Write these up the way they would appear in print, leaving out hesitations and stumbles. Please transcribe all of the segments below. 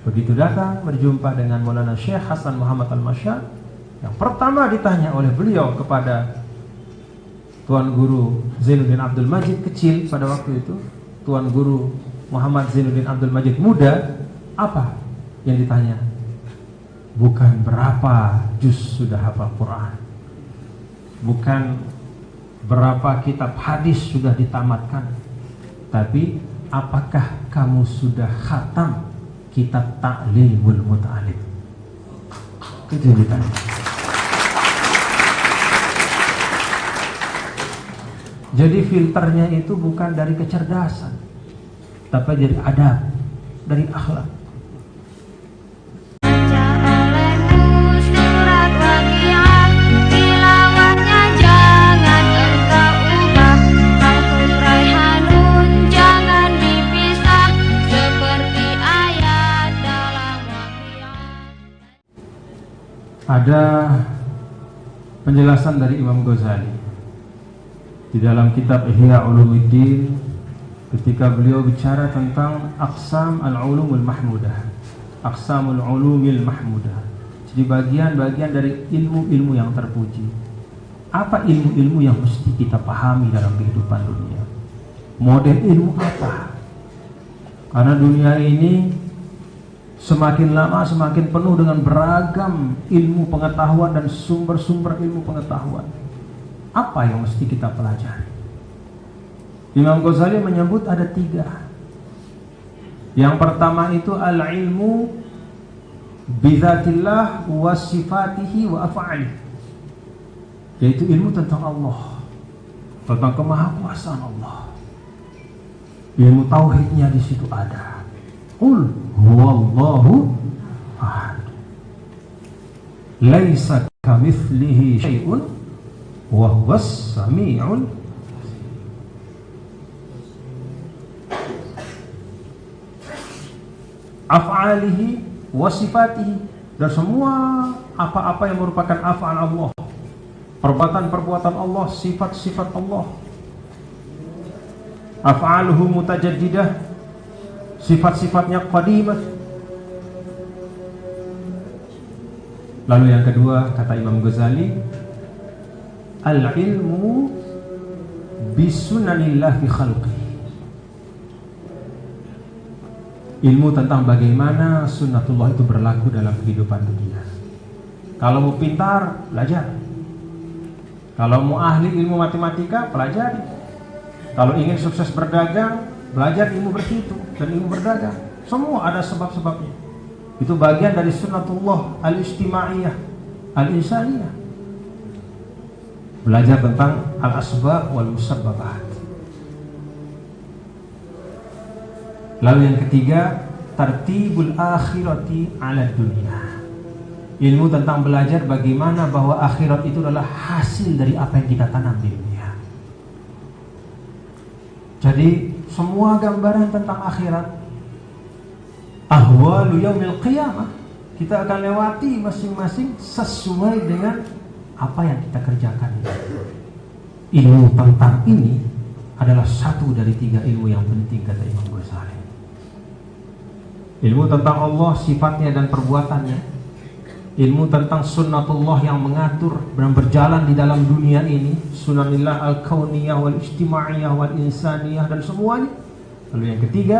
Begitu datang berjumpa dengan Maulana Syekh Hasan Muhammad Al-Masyar, yang pertama ditanya oleh beliau kepada Tuan Guru Zainuddin Abdul Majid kecil pada waktu itu, Tuan Guru Muhammad Zainuddin Abdul Majid muda, apa yang ditanya? Bukan berapa juz sudah hafal Quran, bukan berapa kitab hadis sudah ditamatkan, tapi apakah kamu sudah khatam kitab Ta'limul Muta'alim? Itu yang ditanya. Jadi filternya itu bukan dari kecerdasan, tapi dari adab, dari akhlak. Ada penjelasan dari Imam Ghazali di dalam kitab Ihya Ulumuddin ketika beliau bicara tentang aqsam al-ulumul mahmudah, aqsamul ulumil mahmudah. Jadi bagian-bagian dari ilmu-ilmu yang terpuji. Apa ilmu-ilmu yang mesti kita pahami dalam kehidupan dunia? Model ilmu apa? Karena dunia ini semakin lama semakin penuh dengan beragam ilmu pengetahuan dan sumber-sumber ilmu pengetahuan. Apa yang mesti kita pelajari? Imam Ghazali menyebut ada 3. Yang pertama itu al-ilmu bizatillah wa sifatihi wa af'alihi, yaitu ilmu tentang Allah, tentang kemahakuasaan Allah. Ilmu tauhidnya di situ ada. Qul huwallahu ahad, laisa kamitslihi syai'un wa huwas sami'ul af'alihi wa sifatihi, dan semua apa-apa yang merupakan af'al Allah, perbuatan-perbuatan Allah, sifat-sifat Allah. Af'aluhu mutajaddidah, sifat-sifatnya qadimah. Lalu yang kedua kata Imam Ghazali, al-ilmu bisunanillah fi khalqi, ilmu tentang bagaimana sunnatullah itu berlaku dalam kehidupan dunia. Kalau mau pintar, belajar. Kalau mau ahli ilmu matematika, pelajari. Kalau ingin sukses berdagang, belajar ilmu berhitung dan ilmu berdagang. Semua ada sebab-sebabnya. Itu bagian dari sunnatullah al-ijtimaiyah, al-insaniyah. Belajar tentang al-asbab wal musabbabat. Lalu yang ketiga, tartibul akhirati ala dunia, ilmu tentang belajar bagaimana bahwa akhirat itu adalah hasil dari apa yang kita tanam di dunia. Jadi semua gambaran tentang akhirat, ahwalu yaumil qiyamah, kita akan lewati masing-masing sesuai dengan apa yang kita kerjakan. Ilmu tentang ini adalah satu dari 3 ilmu yang penting kata Imam Ghazali. Ilmu tentang Allah, sifatnya dan perbuatannya. Ilmu tentang sunnatullah yang mengatur dan berjalan di dalam dunia ini, sunanillah al-kauniyah wal ijtimaiyah wal insaniyah dan semuanya. Lalu yang ketiga,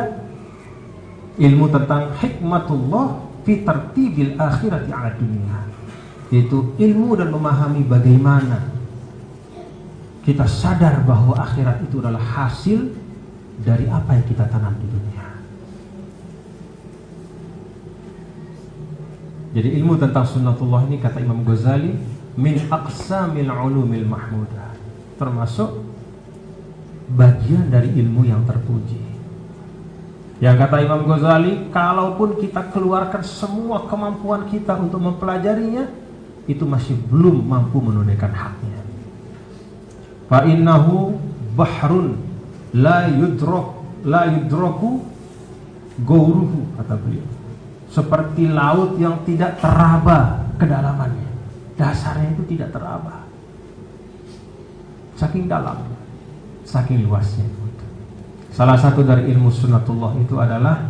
ilmu tentang hikmatullah fi tartibil akhirati ala dunia, yaitu ilmu dan memahami bagaimana kita sadar bahwa akhirat itu adalah hasil dari apa yang kita tanam di dunia. Jadi ilmu tentang sunnatullah ini kata Imam Ghazali min aqsamil ulumil mahmudah, termasuk bagian dari ilmu yang terpuji. Yang kata Imam Ghazali, kalaupun kita keluarkan semua kemampuan kita untuk mempelajarinya, itu masih belum mampu menunaikan haknya. Fa innahu bahrun la yudraku gauruhu, kata beliau. Seperti laut yang tidak teraba kedalamannya. Dasarnya itu tidak teraba. Saking dalam, saking luasnya. Salah satu dari ilmu sunnatullah itu adalah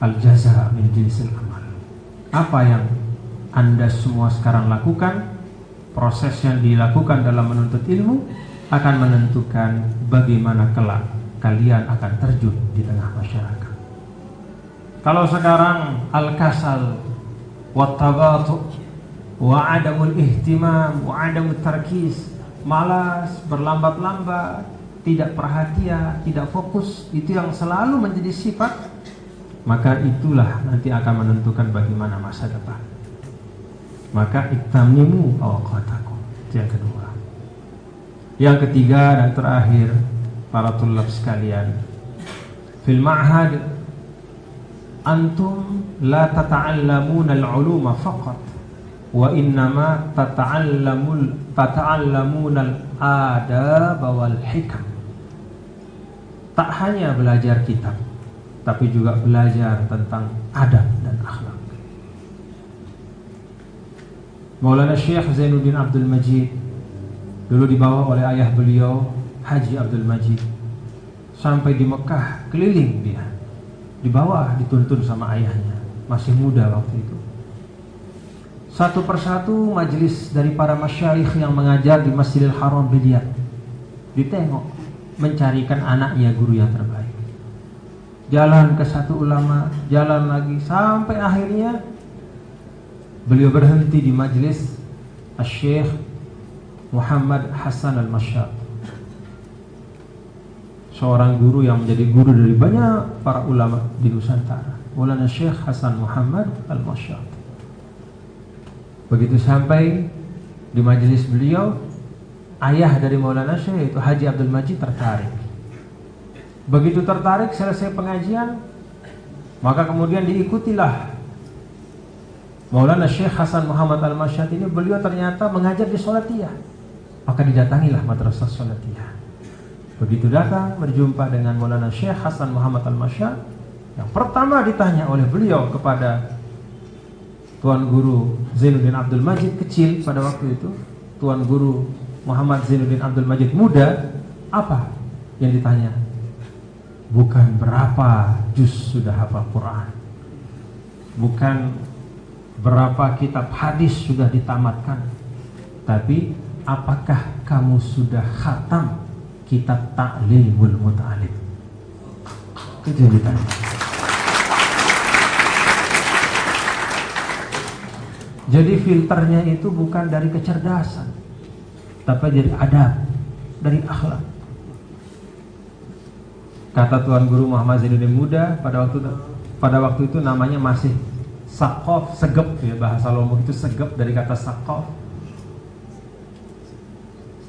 Al-jaza min jinsil amal. Apa yang Anda semua sekarang lakukan, proses yang dilakukan dalam menuntut ilmu akan menentukan bagaimana kelak kalian akan terjun di tengah masyarakat. Kalau sekarang al-kasal wa tabatu wa adamul ihtimam wa adamul tarkis, malas, berlambat-lambat, tidak perhatian, tidak fokus, itu yang selalu menjadi sifat, maka itulah nanti akan menentukan bagaimana masa depan. Maka iktamimu awqatakum. Itu yang kedua. Yang ketiga dan terakhir, para tulab sekalian, fil ma'had antum la tata'allamuna al-uluma faqat wa innama tata'allamuna al-adab wal hikam. Tak hanya belajar kitab, tapi juga belajar tentang adab dan akhlak. Maulana Syekh Zainuddin Abdul Majid dulu dibawa oleh ayah beliau Haji Abdul Majid sampai di Mekah, keliling dia, dibawa, dituntun sama ayahnya, masih muda waktu itu. Satu persatu majelis dari para masyayikh yang mengajar di Masjidil Haram dilihat, ditengok, mencarikan anaknya guru yang terbaik. Jalan ke satu ulama, jalan lagi, sampai akhirnya beliau berhenti di majelis Syekh Muhammad Hasan Al-Masyad, seorang guru yang menjadi guru dari banyak para ulama di Nusantara. Maulana Syekh Hasan Muhammad Al-Masyad. Begitu sampai di majelis beliau, ayah dari Maulana Syekh, itu Haji Abdul Majid, tertarik. Begitu tertarik, selesai pengajian, maka kemudian diikutilah Maulana Syekh Hasan Muhammad Al-Masyad ini. Beliau ternyata mengajar di Sholatiyah, maka didatangilah madrasah Sholatiyah. Begitu datang berjumpa dengan Maulana Syekh Hasan Muhammad Al-Masyad, yang pertama ditanya oleh beliau kepada Tuan Guru Zainuddin Abdul Majid kecil pada waktu itu, Tuan Guru Muhammad Zainuddin Abdul Majid muda, apa yang ditanya? Bukan berapa juz sudah hafal Quran, bukan berapa kitab hadis sudah ditamatkan, tapi apakah kamu sudah khatam kitab Ta'limul Muta'alim? Itu yang ditanya. Jadi filternya itu bukan dari kecerdasan, tapi dari adab, dari akhlak. Kata Tuan Guru Muhammad Zainuddin muda pada waktu itu namanya masih Saqaf, segep ya, bahasa Lombok itu segep dari kata Saqaf.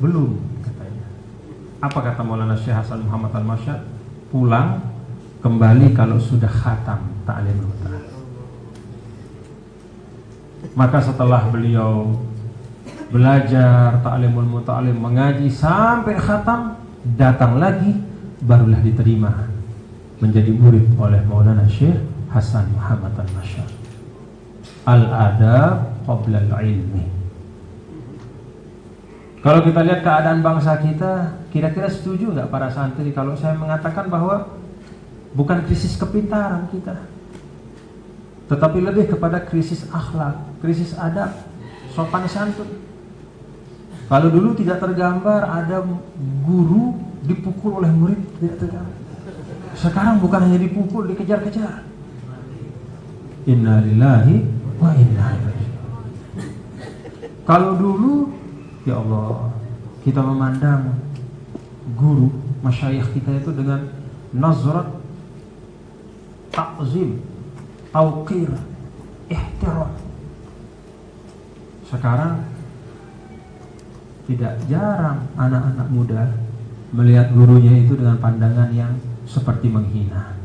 Belum katanya. Apa kata Maulana Syekh Hasan Muhammad Al-Masyad? Pulang kembali kalau sudah khatam Ta'limul Muta'alim. Maka setelah beliau belajar Ta'limul Muta'alim, mengaji sampai khatam, datang lagi, barulah diterima menjadi murid oleh Maulana Syekh Hasan Muhammad Al-Masyad. Al-adab qabla al-ilmi. Kalau kita lihat keadaan bangsa kita, kira-kira setuju nggak para santri kalau saya mengatakan bahwa bukan krisis kepintaran kita, tetapi lebih kepada krisis akhlak, krisis adab, sopan santun. Kalau dulu tidak tergambar ada guru dipukul oleh murid, tidak tergambar. Sekarang bukan hanya dipukul, dikejar-kejar. Inna lillahi wa inna ilaihi raji'un. Kalau dulu, ya Allah, kita memandang guru, masyayikh kita itu dengan nazrat ta'zim, tauqir, ihtiram. Sekarang tidak jarang anak-anak muda melihat gurunya itu dengan pandangan yang seperti menghina.